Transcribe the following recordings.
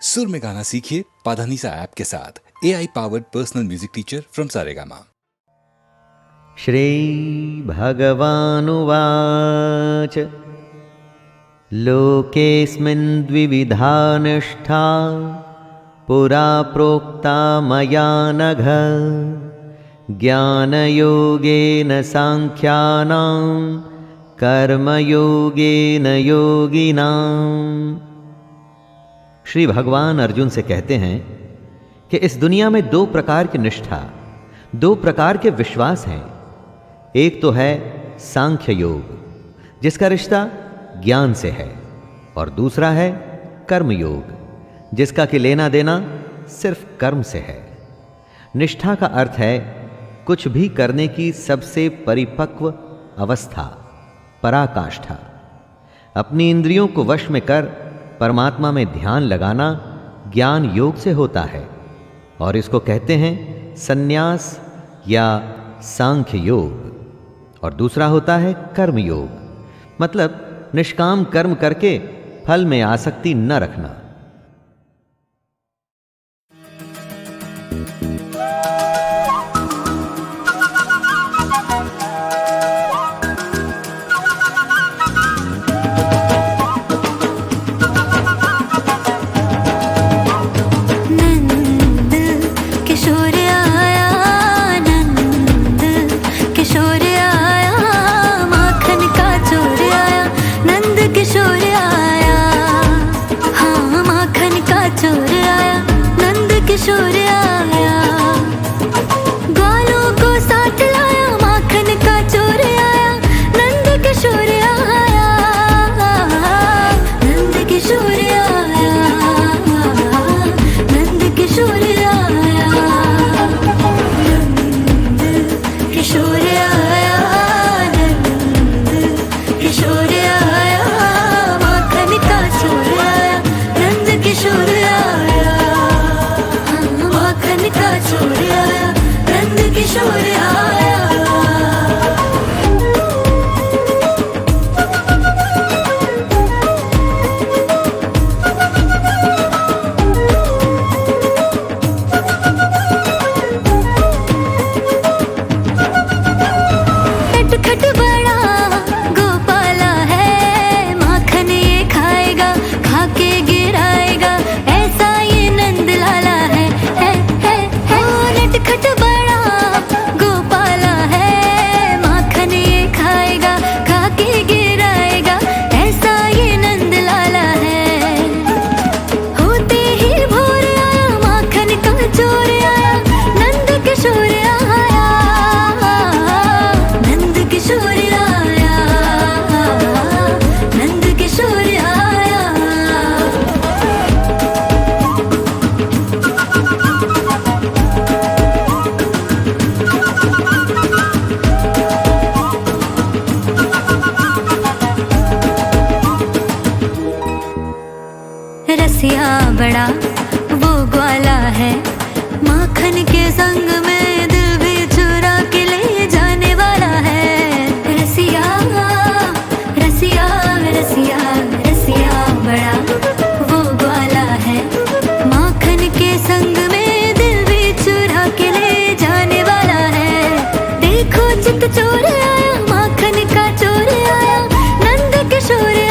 सुर में गाना सीखिए पाधानीसा ऐप के साथ। AI powered personal music teacher from Saregama. श्री भगवानुवाच लोकेऽस्मिन् द्विविधा निष्ठा पुरा प्रोक्ता मया नघ ज्ञानयोगेन सांख्यानां कर्मयोगेन योगिनाम्। श्री भगवान अर्जुन से कहते हैं कि इस दुनिया में दो प्रकार की निष्ठा, दो प्रकार के विश्वास हैं। एक तो है सांख्य योग, जिसका रिश्ता ज्ञान से है, और दूसरा है कर्म योग, जिसका कि लेना देना सिर्फ कर्म से है। निष्ठा का अर्थ है कुछ भी करने की सबसे परिपक्व अवस्था, पराकाष्ठा। अपनी इंद्रियों को वश में कर परमात्मा में ध्यान लगाना ज्ञान योग से होता है, और इसको कहते हैं संन्यास या सांख्य योग। और दूसरा होता है कर्म योग, मतलब निष्काम कर्म करके फल में आसक्ति न रखना। रसिया बड़ा वो ग्वाला है, माखन के संग में दिल भी चुरा के ले जाने वाला है। रसिया रसिया रसिया रसिया बड़ा वो ग्वाला है, माखन के संग में दिल भी चुरा के ले जाने वाला है। देखो चित चोर आया, माखन का चोर आया, नंद किशोर आया,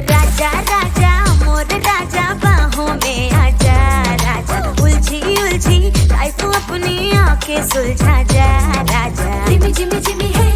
राजा राजा मोर राजा बाहों में आजा, राजा उलझी उलझी लाइफ अपनी आंखें सुलझा जा, राजा जिमी जिमी जिमी है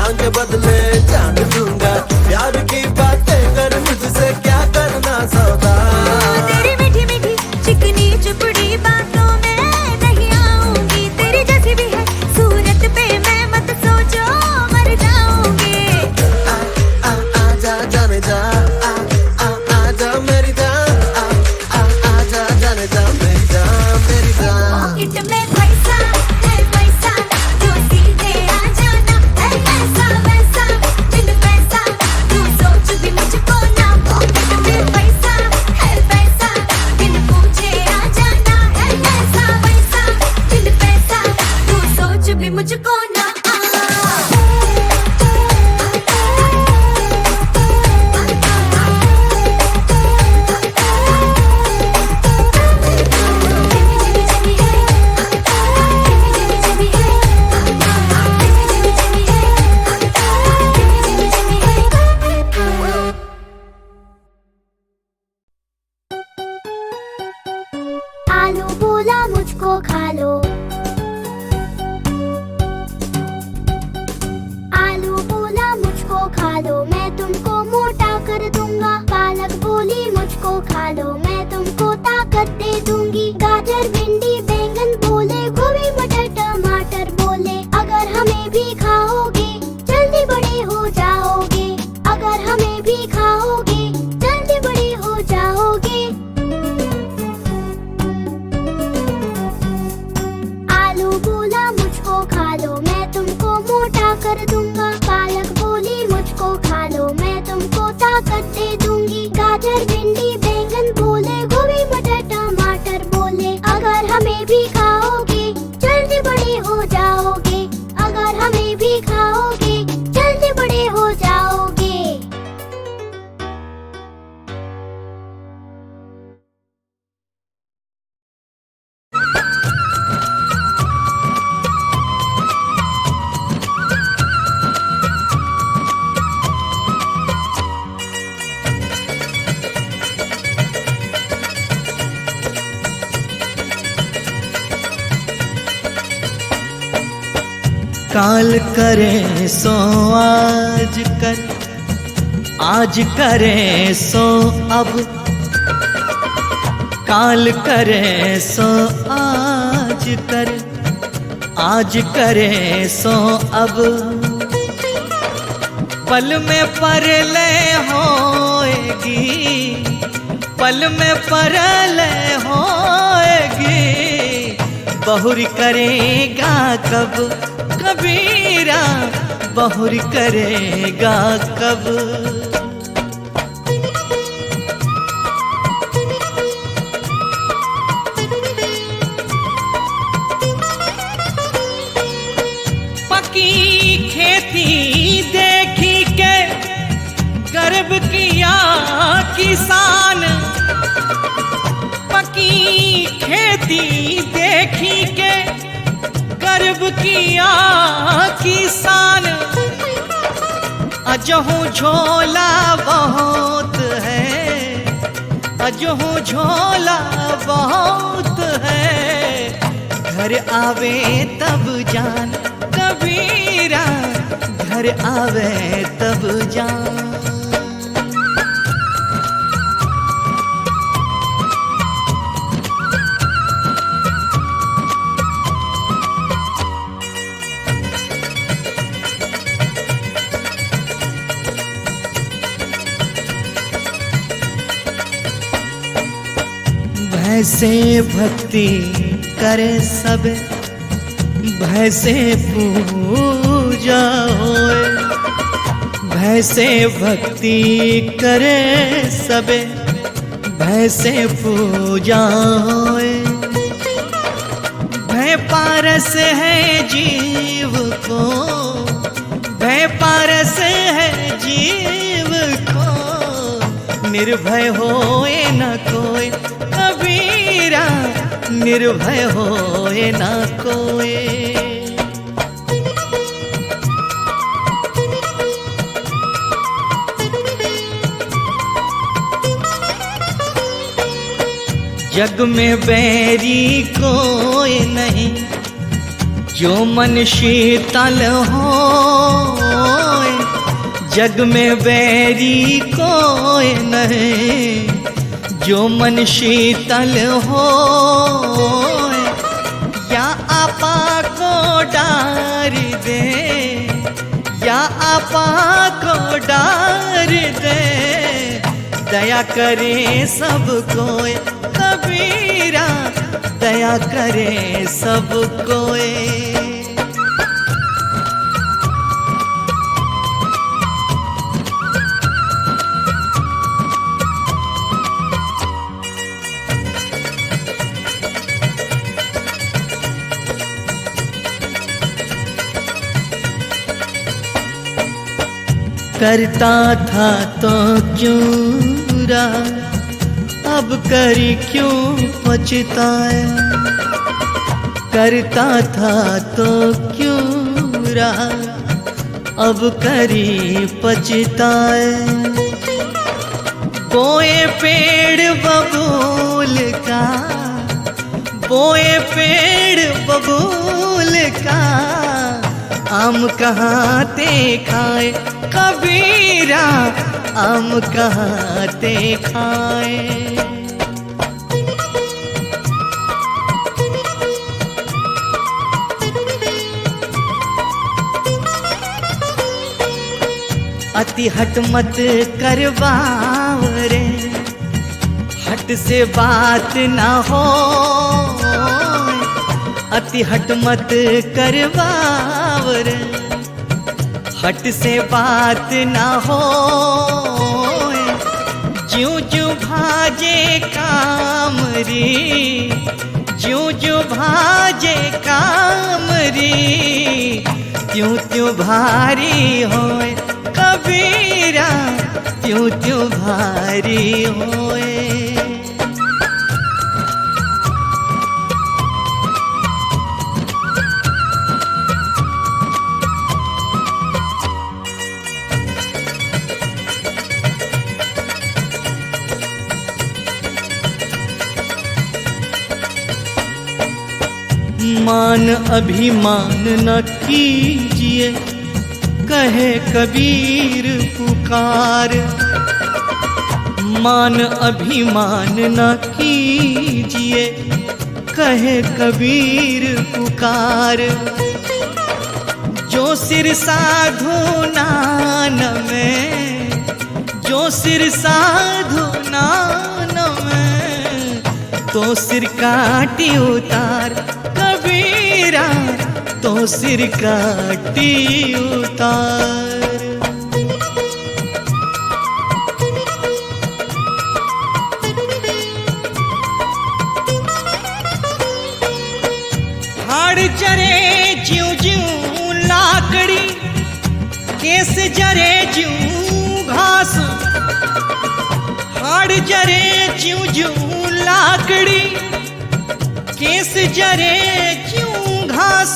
जान के बदले जान दूंगा। प्यार की बातें कर मुझसे क्या करना सौदा। तेरी मीठी मीठी चिकनी चुपड़ी बातों में नहीं आऊंगी। तेरी जैसी भी है सूरत पे मैं मत सोचो मर जाऊंगी। आजा जाने जा, आजा मेरी जान, आजा जाने जा मेरी जान, मेरी जान। पॉकेट में पैसा है पैसा, तू सीधे आ जाना है ऐसा वैसा। बिन पैसा तू सोच भी मुझको ना। पॉकेट में पैसा है पैसा, बिन पूछे आ जाना है ऐसा वैसा। बिन पैसा तू सोच भी मुझको ना। आलू बोला मुझको खा लो। आलू बोला मुझको खा लो, मैं तुमको मोटा कर दूंगा। पालक बोली मुझको खा लो, मैं तुमको ताकत दे दूंगी। गाजर भिंडी बैंगन बोले, गोभी मटर टमाटर बोले, अगर हमें भी खाओगे जल्दी बड़े हो जाओगे। अगर हमें भी खाओगे जल्दी बड़े हो जाओगे। आलू बोला मुझको खा लो, मैं तुमको मोटा कर दूंगा। पालक बोली मुझको खा लो, मैं तुमको ताकत दे दूंगी। गाजर भिंडी बैंगन बोले, गोभी मटर टमाटर बोले, अगर हमें भी खाओगे जल्दी बड़े हो जाओगे। अगर हमें भी खाओगे जल्दी बड़े हो जाओगे। काल करे सो आज कर, आज करे सो अब। काल करे सो आज कर, आज करे सो अब। पल में परले होएगी, पल में परले होएगी। बहुरी करेगा कब कबीरा, बहुरी करेगा कब। पकी खेती देखी के गर्व किया किसान। पकी खेती देखी के गर्व किया किसान। अजहू झोला बहुत है, अजहू झोला बहुत है। घर आवे तब जान कबीरा, घर आवे तब जान। भैसे भक्ति करे सब, भैसे पूजा होए। भैसे भक्ति करे सब, भैसे पूजा होए। भय पारस है जीव को, भय पारस है जीव को। निर्भय होए न कोई कबीरा, निर्भय होए न कोई। जग में बैरी कोई नहीं, जो मन शीतल हो जग में बैरी कोई नहीं, जो मन शीतल हो या आपा को डार दे, या आपा को डार दे। दया करे सब कोई कबीरा, दया करे सब कोई। करता था तो क्यों रहा, अब करी क्यों पछताया। करता था तो क्यों रहा, अब करी पछताया। बोए पेड़ बबूल का, बोए पेड़ बबूल का, आम कहाँ ते खाए कबीरा, आम कहाँ ते खाए। अति हट मत करवाओ रे, हट से बात ना हो। अति हट मत करवाओ रे, हट से बात ना हो। ज्यों ज्यों भाजे काम री, ज्यों ज्यों भाजे काम री, त्यों त्यों भारी होए कबीरा, त्यों त्यों भारी होए। मान अभिमान न कीजिए, कहे कबीर पुकार। मान अभिमान न कीजिए, कहे कबीर पुकार। जो सिर साधु नान में, जो सिर साधु नान में, तो सिर काटी उतार कबीरा, तो सिर काटी उतार। हाड़ चरे ज्यों ज्यों लाकड़ी, केस जरे ज्यों घास। हाड़ जरे ज्यों ज्यों लाकड़ी, केस जरे ज्यों घास।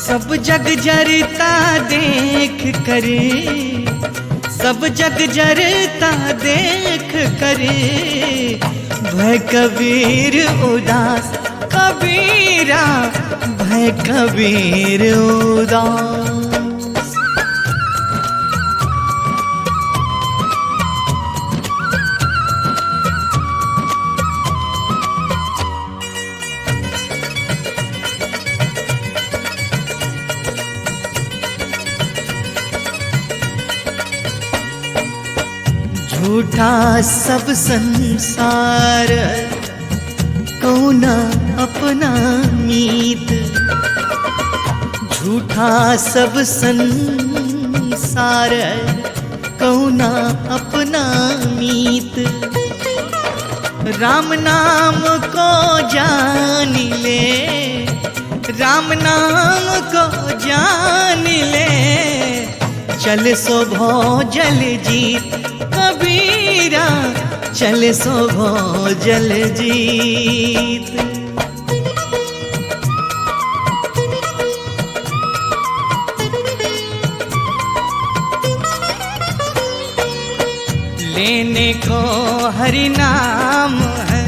सब जग जरता देख करे, सब जग जरता देख करे, भय कबीर उदास कबीरा, भय कबीर उदास। झूठा सब संसार, कौना अपना मीत। झूठा सब संसार, कौना अपना मीत। राम नाम को जान ले, राम नाम को जान ले, चल सो भोजल जीत कबीरा, चल सो भोजल जीत। लेने को हरि नाम है,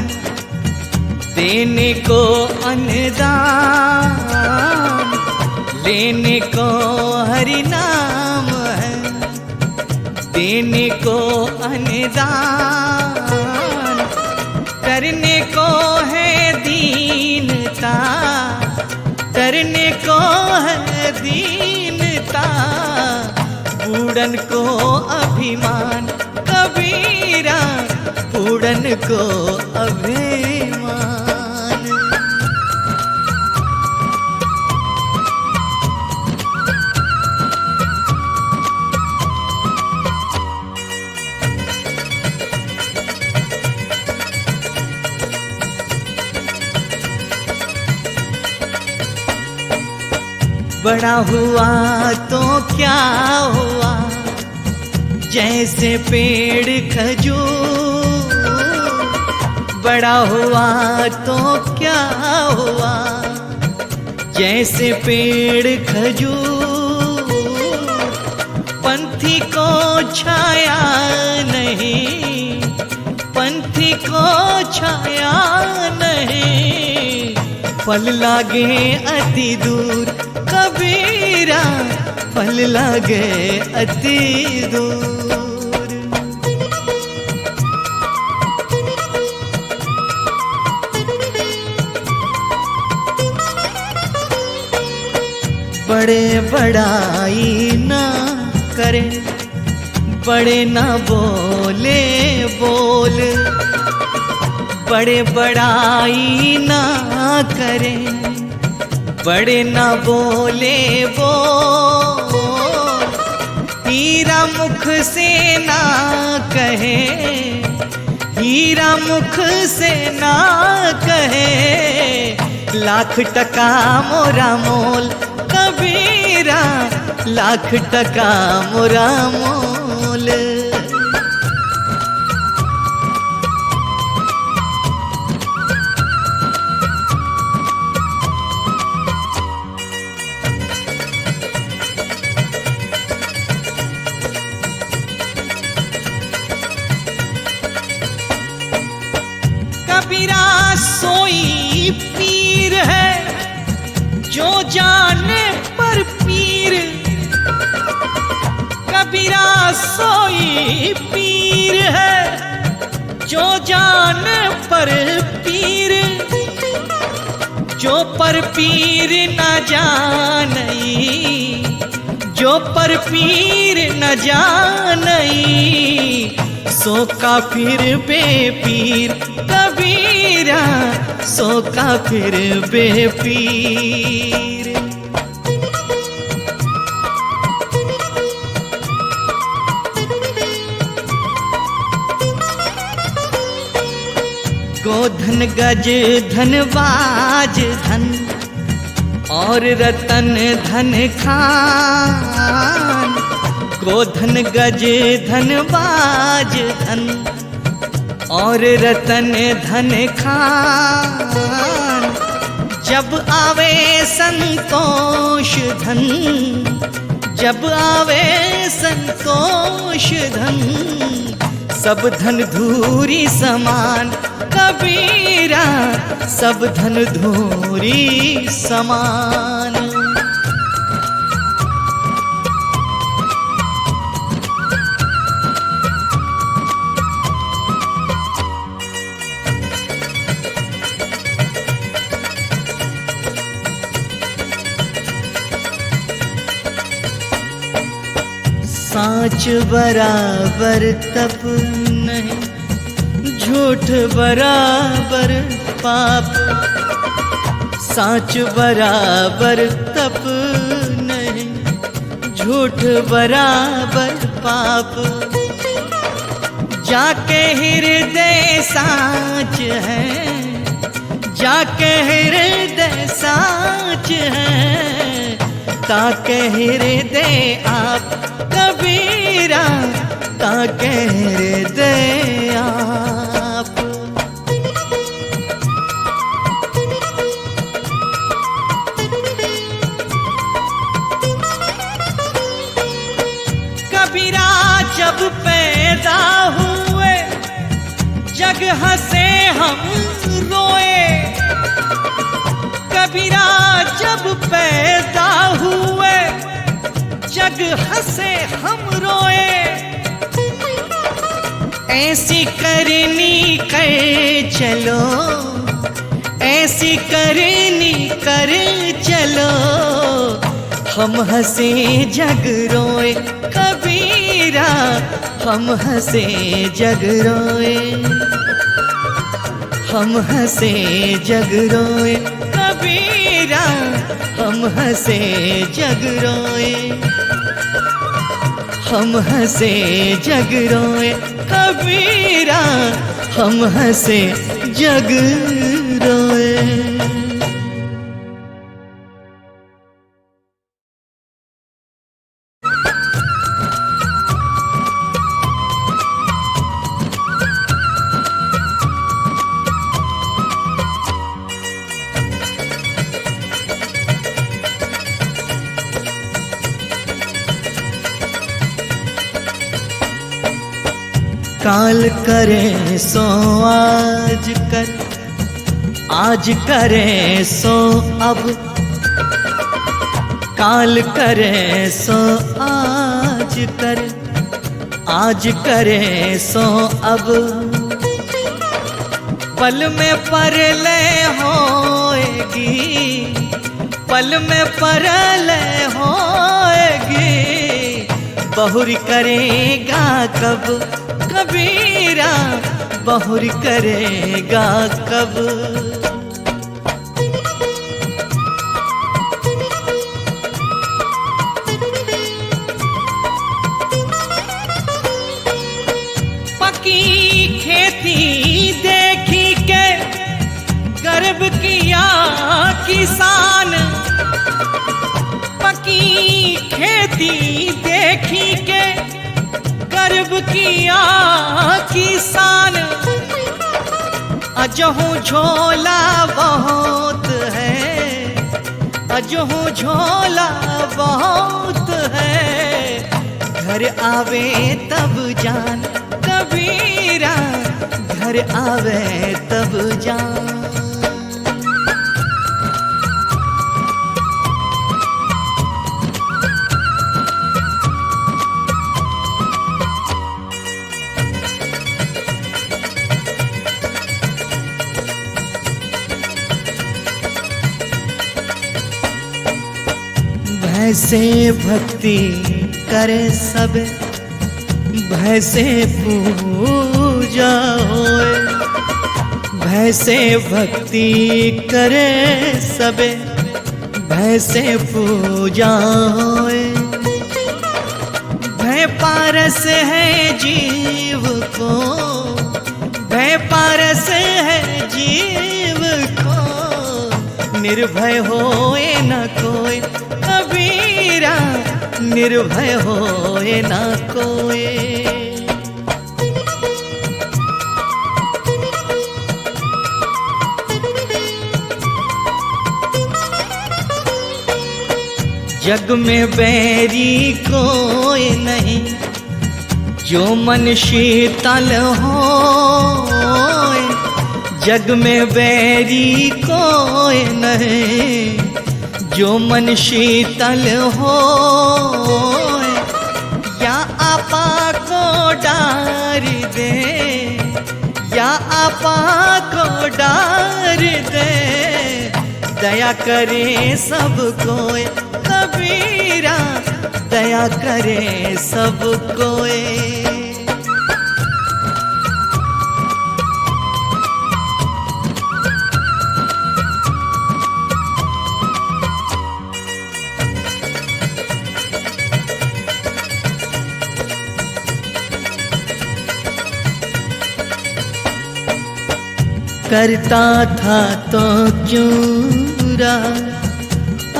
देने को अन्नदान। लेने को हरि नाम देने को अनुदान, करने को है दीनता, करने को है दीनता, बूढ़न को अभिमान कबीरा, बूढ़न को अभिमान। बड़ा हुआ तो क्या हुआ, जैसे पेड़ खजूर, बड़ा हुआ तो क्या हुआ, जैसे पेड़ खजूर, पंथी को छाया नहीं, पंथी को छाया नहीं, फल लागे अति दूर कबीरा, फल लागे अति दूर। बड़े बड़ाई ना करे, बड़े ना बोले बोल, बड़े बड़ाई ना करे, बड़े ना बोले बोल, हीरा मुख से ना कहे, हीरा मुख से ना कहे, लाख टका मोरा मोल कबीरा, लाख टका मोरा मोल। कबीरा सोई पीर है जो जाने पर पीर, कबीरा सोई पीर है जो जाने पर पीर, जो पर पीर न जानई, जो पर पीर न जानई, सो काफिर बेपीर कबीरा, सो काफिर बेपीर। गोधन गज धनबाज धन, और रतन धन खान, गोधन गज धनबाज धन, और रतन धन खान, जब आवे संतोष धन, जब आवे संतोष धन, सब धन धूरी समान कबीरा, सब धन धूरी समान। साँच बराबर तप नहीं, झूठ बराबर पाप, साँच बराबर तप नहीं, झूठ बराबर पाप, जाके हृदय साँच है, जाके हृदय साँच है, ताके हृदय आप कबीरा, ताके हृदय आप। कबीरा जब पैदा हुए जग हंसे हम रोए, कबीरा जब पैदा हुए जग हंसे हम रोए, ऐसी करनी कर चलो, ऐसी करनी कर चलो, हम हंसे जग रोए कबीरा, हम हंसे जग रोए, हम हंसे जग रोए कबीरा, हम हंसे जग रोए, हम हंसे जग रोए कबीरा, हम हंसे जग रोए। काल करे सो आज कर, आज करे सो अब, काल करे सो आज कर, आज करे सो अब, पल में परले होएगी, पल में परले होएगी, बहुरी करेगा कब कबीरा, बहुरी करेगा कब। पकी खेती देखी के गर्व किया किसान, पकी खेती देखी के गर्व किया किसान, अजहू झोला बहुत है, अजहू झोला बहुत है, घर आवे तब जान कबीरा, घर आवे तब जान। भैसे भक्ति करे सब, भैसे पूजा होए, भैसे भक्ति करे सब, भैसे पूजा होए, भय पारस है जीव को, भय पारस है जीव को, निर्भय होए न कोई कबीरा, निर्भय होए ना कोई। जग में बैरी कोई नहीं, जो मन शीतल होए, जग में बैरी कोई नहीं, जो मन शीतल हो, या आपा को डार दे, या आपा को डार दे, दया करे सब कोई कबीरा, दया करे सब कोई। करता था तो क्यों रहा,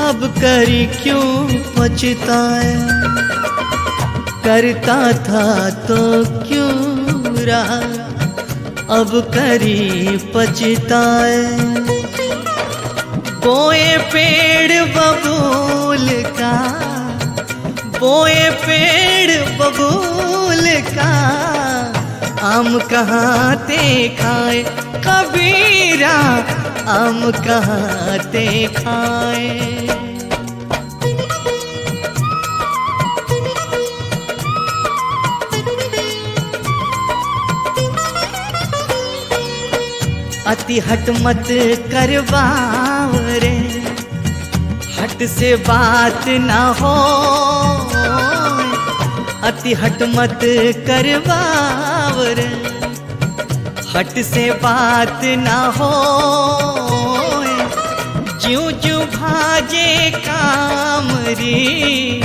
अब करी क्यों पछताया, करता था तो क्यों रहा, अब करी पछताए, बोए पेड़ बबूल का, बोए पेड़ बबूल का, आम कहाँ ते खाए कबीरा, आम कहाँ ते खाए। अति हट मत करवाओ रे, हट से बात ना हो, अति हट मत करवाओ रे, हट से बात ना हो। ज्यों ज्यों भाजे काम री,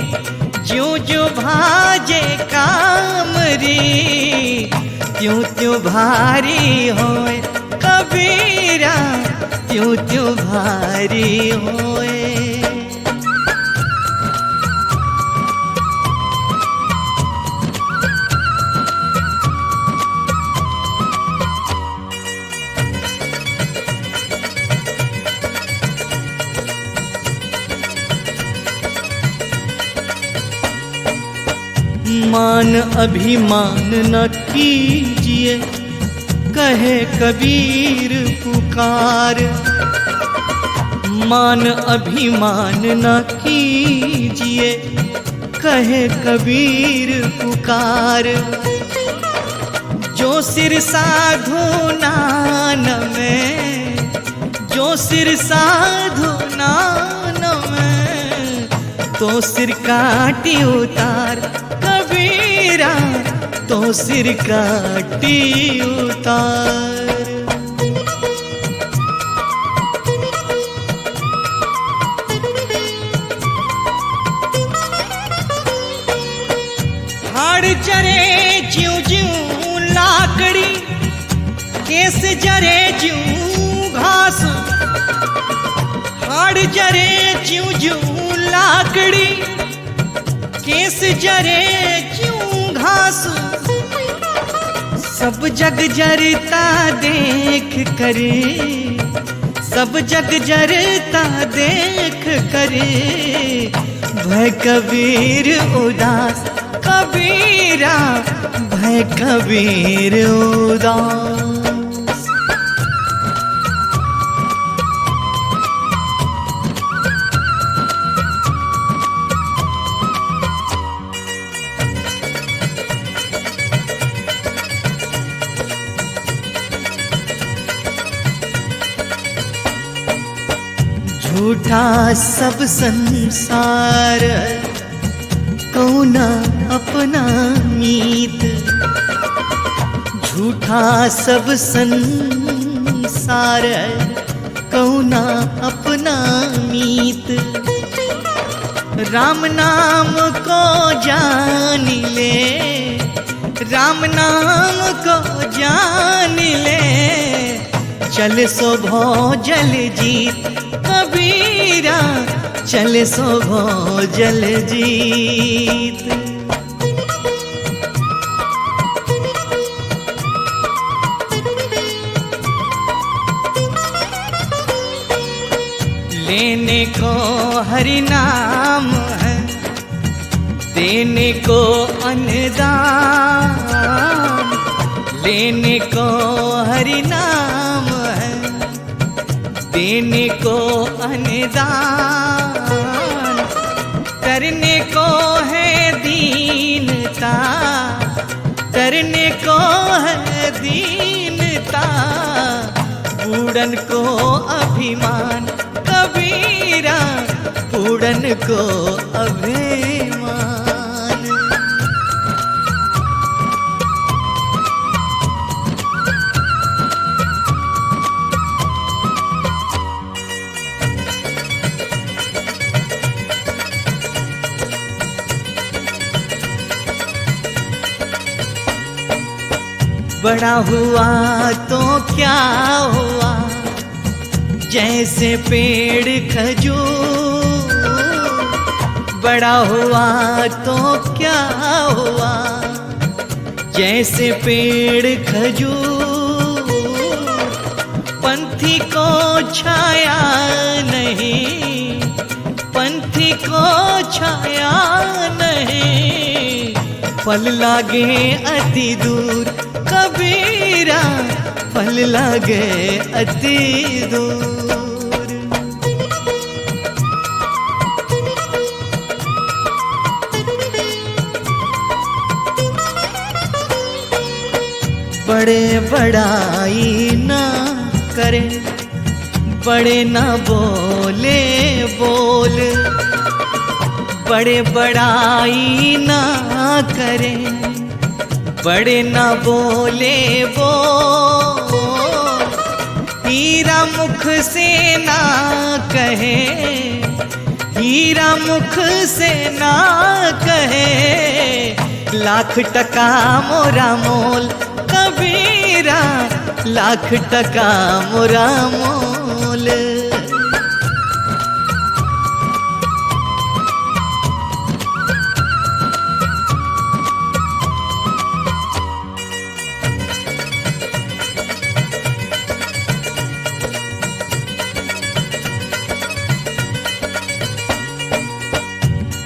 ज्यों ज्यों भाजे काम री, त्यों त्यों भारी होए कबीरा, त्यों त्यों भारी होए। मान अभिमान न कीजिए, कहे कबीर पुकार। मान अभिमान न कीजिए, कहे कबीर पुकार। जो सिर साधु नान में, जो सिर साधु नान में, तो सिर काटी उतार कबीरा, तो सिर काटी उतार। हाड़ जरे ज्यों ज्यों लाकड़ी, केस जरे ज्यों घास। हाड़ जरे ज्यों ज्यों लाकड़ी, केस जरे ज्यों घास। सब जग जरता देख करे, सब जग जरता देख करे, भय कबीर उदास कबीरा, भय कबीर उदास। झूठा सब संसार, कौना अपना मीत। झूठा सब संसार, कौना अपना मीत। राम नाम को जान ले, राम नाम को जान ले, चल सो भो जल जीत कबीरा, चल सो भो जल जीत। लेने को हरि नाम है, देने को अन्नदान। लेने को हरि नाम है, देने को अन्नदान। करने को है दीनता, करने को है दीनता। बूढ़न को अभिमान कबीरा, बूढ़न को अभिमान। बड़ा हुआ तो क्या हुआ, जैसे पेड़ खजूर। बड़ा हुआ तो क्या हुआ, जैसे पेड़ खजूर। पंथी को छाया नहीं, पंथी को छाया नहीं। फल लागे अति दूर कबीरा, फल लागे अति दूर। बड़े बड़ाई ना करे, बड़े ना बोले बोल, बड़े बड़ाई ना करे, बड़े ना बोले बोल। हीरा मुख से ना कहे, हीरा मुख से ना कहे, लाख टका मोरा मोल। कबीरा लाख टका मोरा मोल।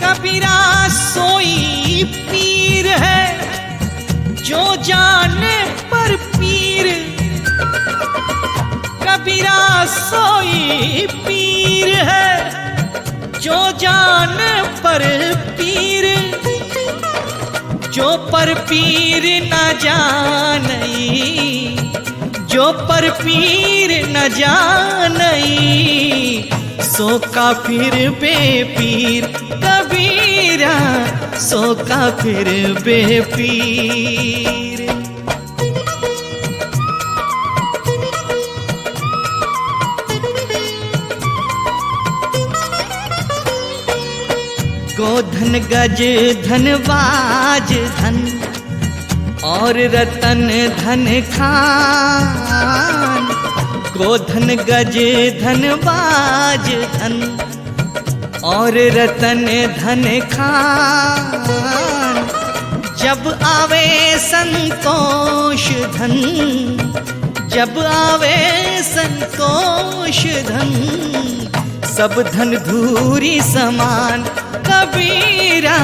कबीरा सोई पीर है जो जाने पर पीर। कबीरा सोई पीर है जो जाने पर पीर। जो पर पीर न जानई, जो पर पीर न जानई, सो काफिर बेपीर। कबीरा सो काफिर बेपीर। गोधन गज धनबाज धन और रतन धन खान। गोधन गज धनबाज धन और रतन धन खान। जब आवे संतोष धन, जब आवे संतोष धन, सब धन धूरी समान। कबीरा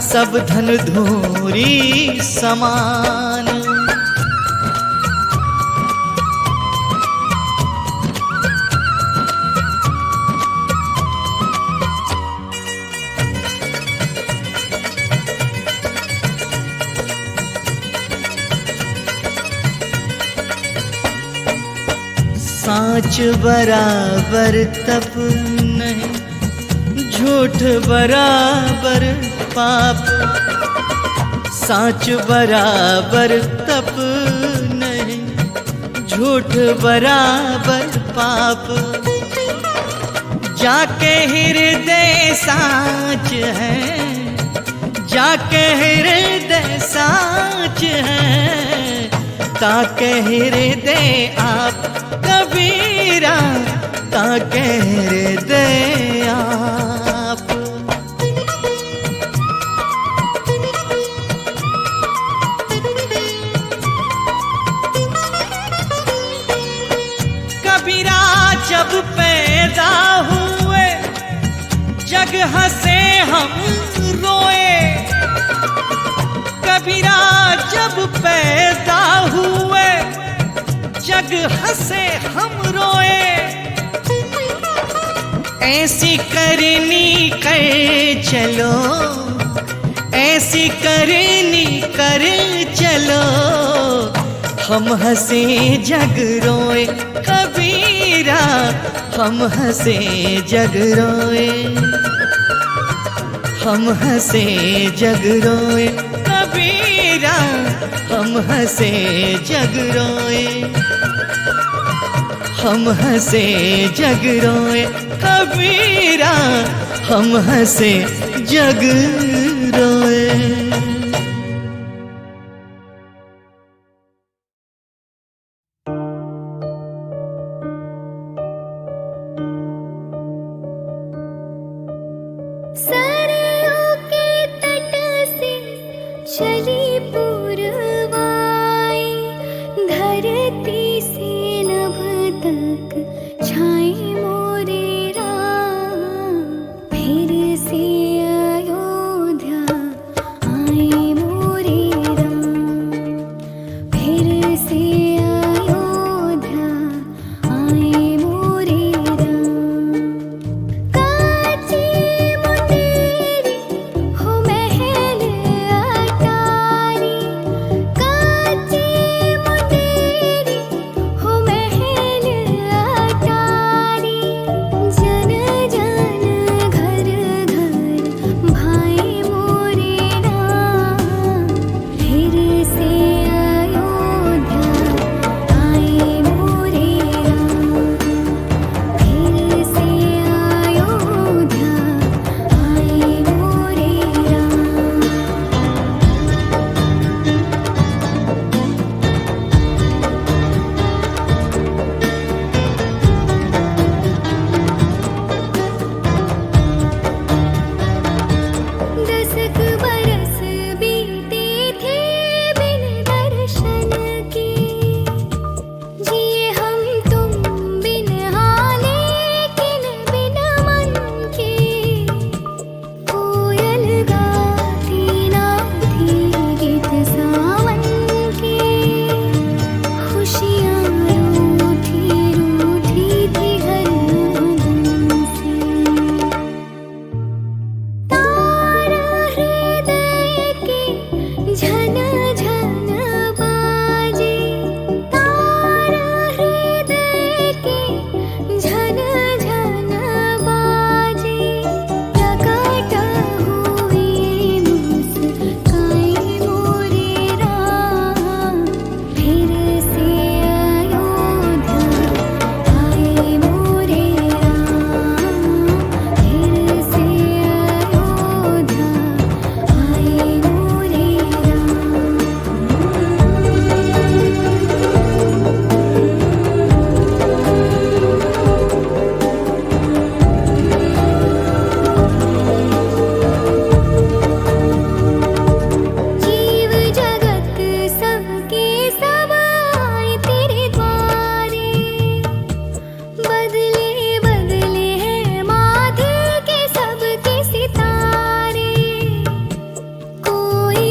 सब धन धूरी समान। साँच बराबर तप नहीं, झूठ बराबर पाप। साँच बराबर तप नहीं, झूठ बराबर पाप। जाके हृदय साँच है, जाके हृदय साँच है, ताके हृदय आप। कबीरा ताके हृदय आप। कबीरा जब पैदा हुए, जग हंसे हम रोए। कबीरा जब पैदा हुए, जग हंसे हम रोए। ऐसी करनी कर चलो, ऐसी करनी कर चलो, हम हंसे जग रोए। कबीरा हम हंसे जग रोए, हम हंसे जग रोए। कबीरा हम हंसे जग रोए, हम हंसे जग रोए। कबीरा हम हंसे जग रोए। सरयू के तट से चली पूर्वाई, धरती से नभ तक छाई मोरे राम। फिर से अयोध्या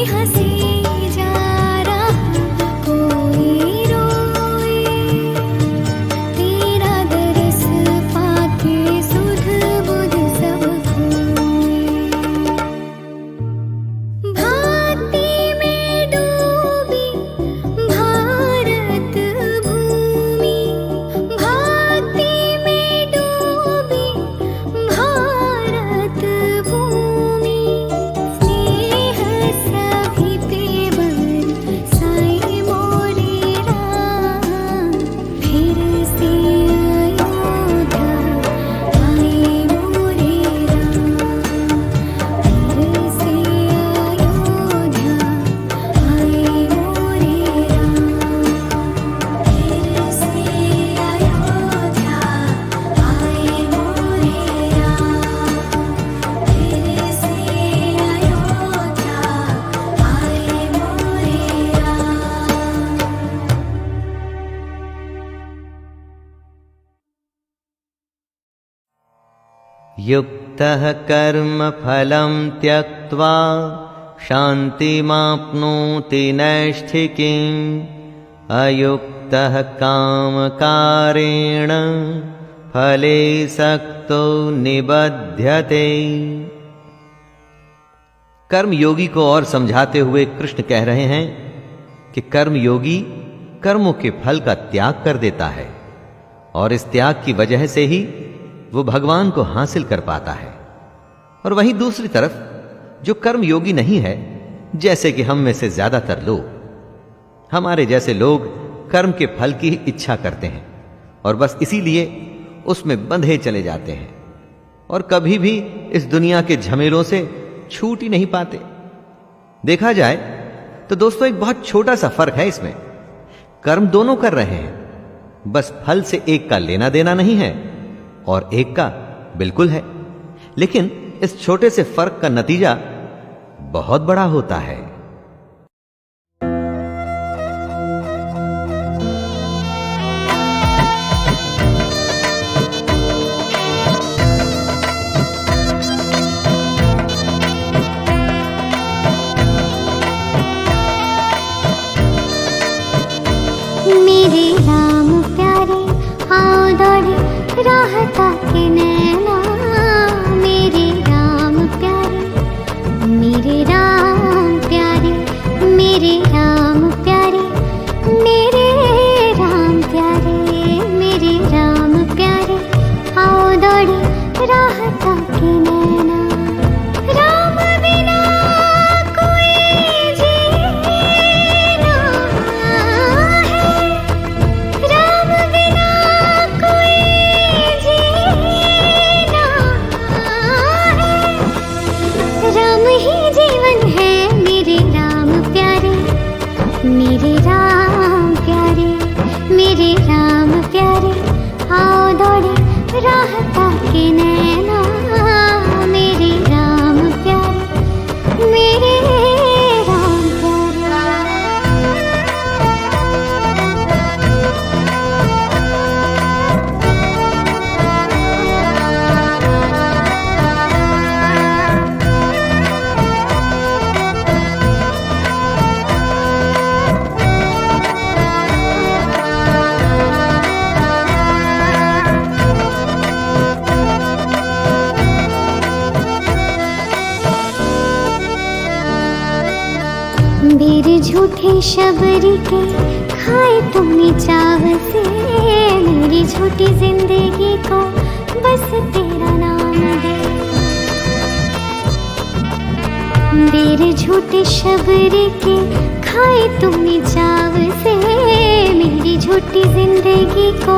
हंसी जा रहा कोई रोए, तेरा दरस पाके सुध बुध सब खोए। भक्ति में डूबी भारत भूमि, भक्ति में डूबी भारत भूमि, स्नेह सभी पे बरसाए मोरे राम। फिर से अयोध्या आए मोरे राम, फिर से अयोध्या आए मोरे राम, फिर से अयोध्या आए मोरे राम, फिर से अयोध्या आए मोरे राम। युक्तः कर्मफलं त्यक्त्वा शान्तिमाप्नोति नैष्ठिकीम्, अयुक्तः कामकारेण फले सक्तो निबध्यते। कर्मयोगी को और समझाते हुए कृष्ण कह रहे हैं कि कर्मयोगी कर्मों के फल का त्याग कर देता है और इस त्याग की वजह से ही वो भगवान को हासिल कर पाता है। और वहीं दूसरी तरफ जो कर्मयोगी नहीं है, जैसे कि हम में से ज्यादातर लोग, हमारे जैसे लोग कर्म के फल की इच्छा करते हैं और बस इसीलिए उसमें बंधे चले जाते हैं और कभी भी इस दुनिया के झमेलों से छूट ही नहीं पाते। देखा जाए तो दोस्तों एक बहुत छोटा सा फर्क है इसमें। कर्म दोनों कर रहे हैं, बस फल से एक का लेना देना नहीं है और एक का बिल्कुल है, लेकिन इस छोटे से फर्क का नतीजा बहुत बड़ा होता है। मेरे राम प्यारे आओ दौड़े राहता के नैना, मेरे राम प्यारे, मेरे राम प्यारे, मेरे राम प्यारे, मेरे राम प्यारे, मेरे राम प्यारे आओ दौड़े राहता के नैना। राम बिना कोई जीना है, राम बिना कोई जीना है, राम ही जीवन है मेरे राम प्यारे, मेरे राम प्यारे, मेरे राम प्यारे आओ दौड़े राहता के नैना, मेरे राम प्यारे, मेरे राम मेरे झूठे शबरी के खाए तुमने चाव से, मेरी झूठी जिंदगी को बस तेरा नाम दे। मेरे झूठे शबरी के खाए तुमने चाव से, मेरी झूठी जिंदगी को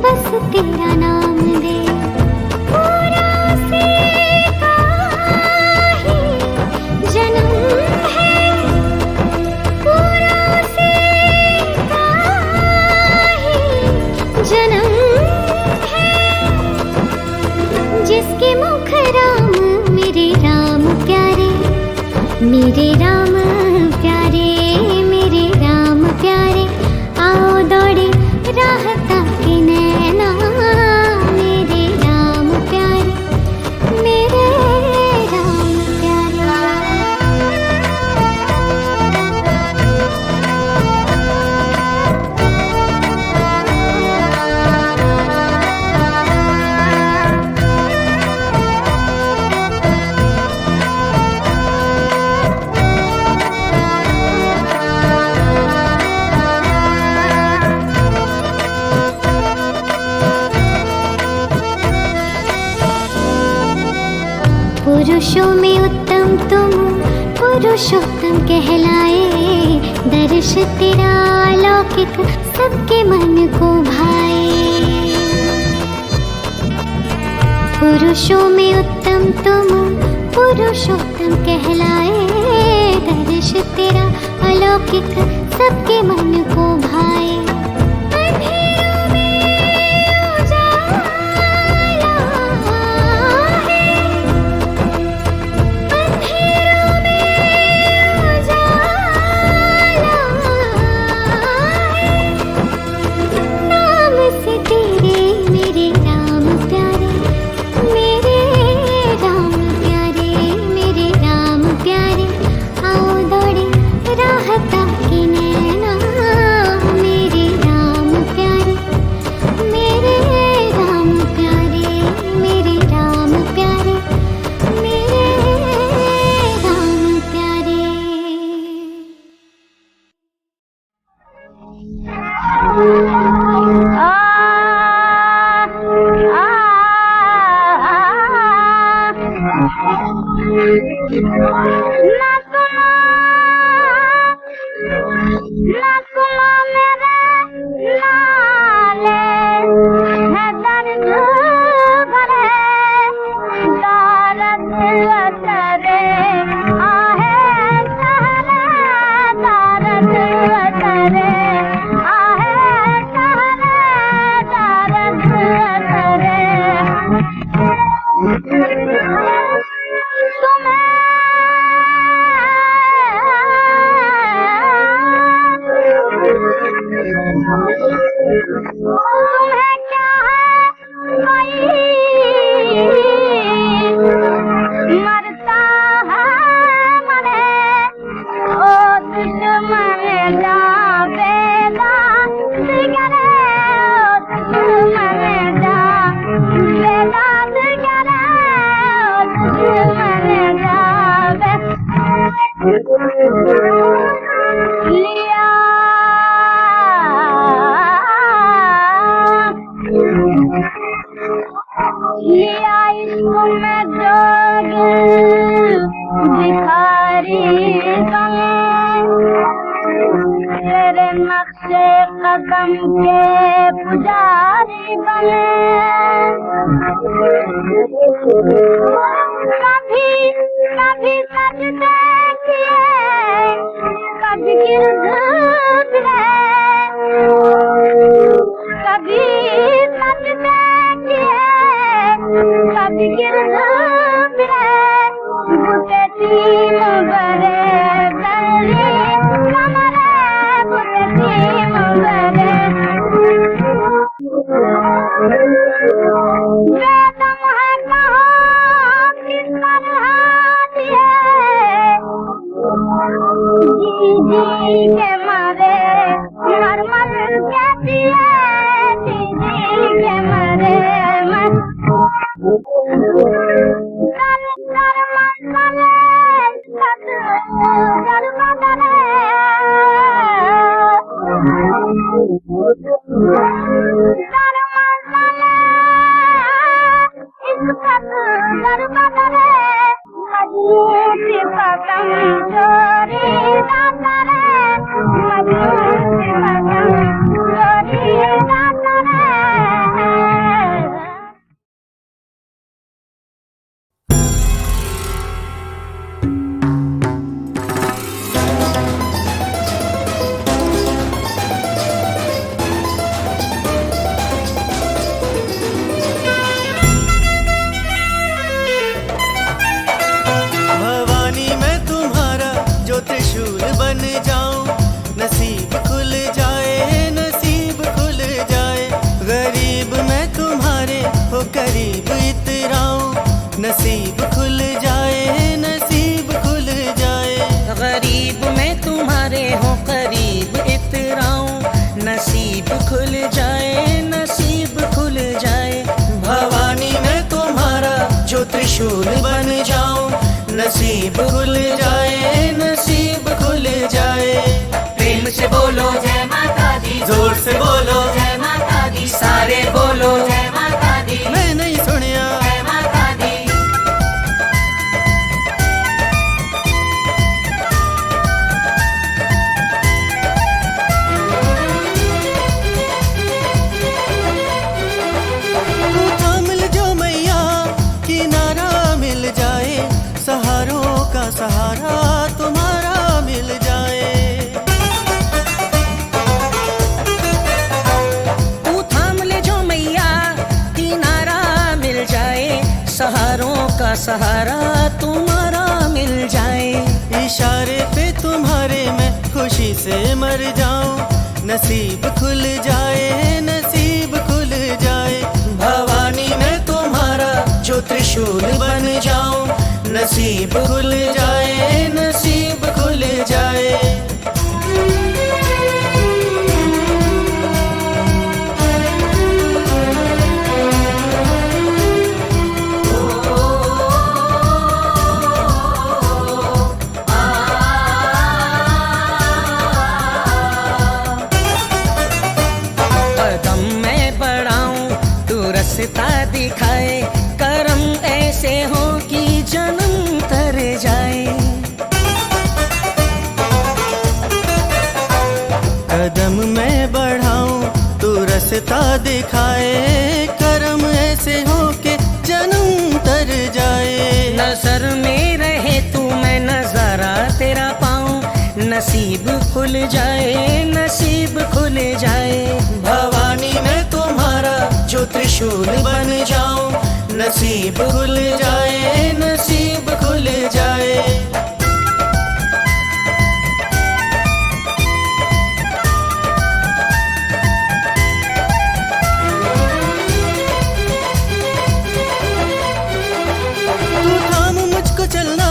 बस तेरा नाम दे। पूरा उसी का ही जन्म है, पूरा उसी का ही जन्म है, जिसके मुख राम मेरे राम प्यारे, मेरे राम प्यारे, मेरे राम प्यारे आओ दौड़े राहता के नैना, मेरे पुरुषों में उत्तम तुम पुरुषोत्तम कहलाए, दर्श तेरा अलौकिक सबके मन को भाए। पुरुषों में उत्तम तुम पुरुषोत्तम कहलाए, दर्श तेरा अलौकिक सबके मन को भाए। अंधेरों में उजाला है, अंधेरों में उजाला है। नाम से तेरे मेरे राम प्यारे, मेरे राम प्यारे, मेरे राम प्यारे। आओ दौड़े राहता के नैना, मेरे राम प्यारे, मेरे राम प्यारे, मेरे राम प्यारे, मेरे राम प्यारे। ना सुनो मेरे लाले, है दर्द भरे दर्द अतरे, आहे सहरे दर्द अतरे, आहे सहरे दर्द अतरे। तुम्हें क्या है कोई मरता है मरे, ओ दुश्मन जावेदा दिगरे, ओ दुश्मन जावेदा दिगरे, ओ दुश्मन जावे। लिया लिया इसको मैं जोग भिखारी संग, तेरे नक्शे कदम के पुजारी बने। कभी कभी सजदे किए, कभी गिरधरे, कभी सजदे किए, कभी गिरधरे, बुते तीन बरे बरे कमरे, बुते तीन बरे। वेदम है कहाँ किस तरह दिए, जी जी के मारे मर मर के दिए, जी जी के मारे मर कर कर मरे कर बदले, कर मरे इस कर बदले, मजबूती पतंग चोरी ना करे, मजबूती पतंग चोरी ना करे। भवानी मैं तुम्हारा जो त्रिशूल बन जाऊं, नसीब खुल जाए, नसीब खुल जाए। गरीब मैं तुम्हारे हो करीब इतराऊं, नसीब खुल जाए, नसीब खुल जाए। गरीब मैं तुम्हारे हो करीब इतराऊं, नसीब खुल जाए, नसीब खुल जाए। भवानी मैं तुम्हारा जो त्रिशूल बन जाऊं, नसीब खुल जाए, नसीब खुल जाए। प्रेम से बोलो जय माता दी, जोर से बोलो जय माता दी, सारे बोलो जय माता दी, मैं नहीं सुनिया। जय माता दी। सहारा तुम्हारा मिल जाए। इशारे पे तुम्हारे मैं खुशी से मर जाऊं, नसीब खुल जाए, नसीब खुल जाए। भवानी मैं तुम्हारा जो त्रिशूल बन जाऊं, नसीब खुल जाए, नसीब खुल जाए। कदम मैं बढ़ाऊं तू रास्ता दिखाए, करम ऐसे हो कि जन्म तर जाए। कदम मैं बढ़ाऊं तू रास्ता दिखाए, करम ऐसे हो के जन्म तर जाए। नजर में रहे तू मैं नजारा तेरा पाऊं, नसीब खुल जाए, नसीब खुल जाए। भवानी मैं तुम्हारा जो त्रिशूल बन जाऊं, नसीब खुल जाए, नसीब खुल जाए। तू थाम मुझको चलना,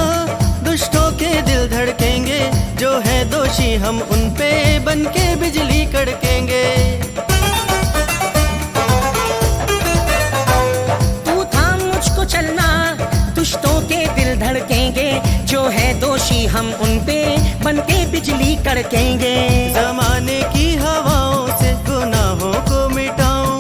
दुष्टों के दिल धड़केंगे, जो है दोषी हम उन पे बन के बिजली कड़केंगे। तू थाम मुझको चलना, दुष्टों के दिल धड़केंगे, जो है दोषी हम उन पे बन के बिजली कड़केंगे। जमाने की हवाओं से गुनाहों को मिटाऊं,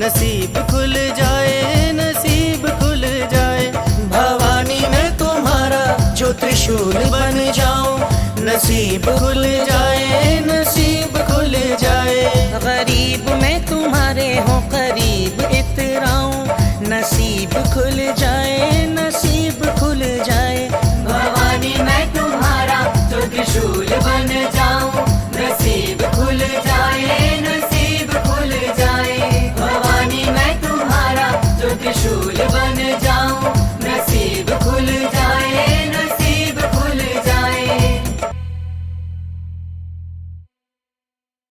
नसीब खुल जाए, नसीब खुल जाए। भवानी मैं तुम्हारा जो त्रिशूल बन जाऊं, नसीब खुल जाए, नसीब खुल जाए। गरीब मैं तुम्हारे हूँ करीब इतराऊं,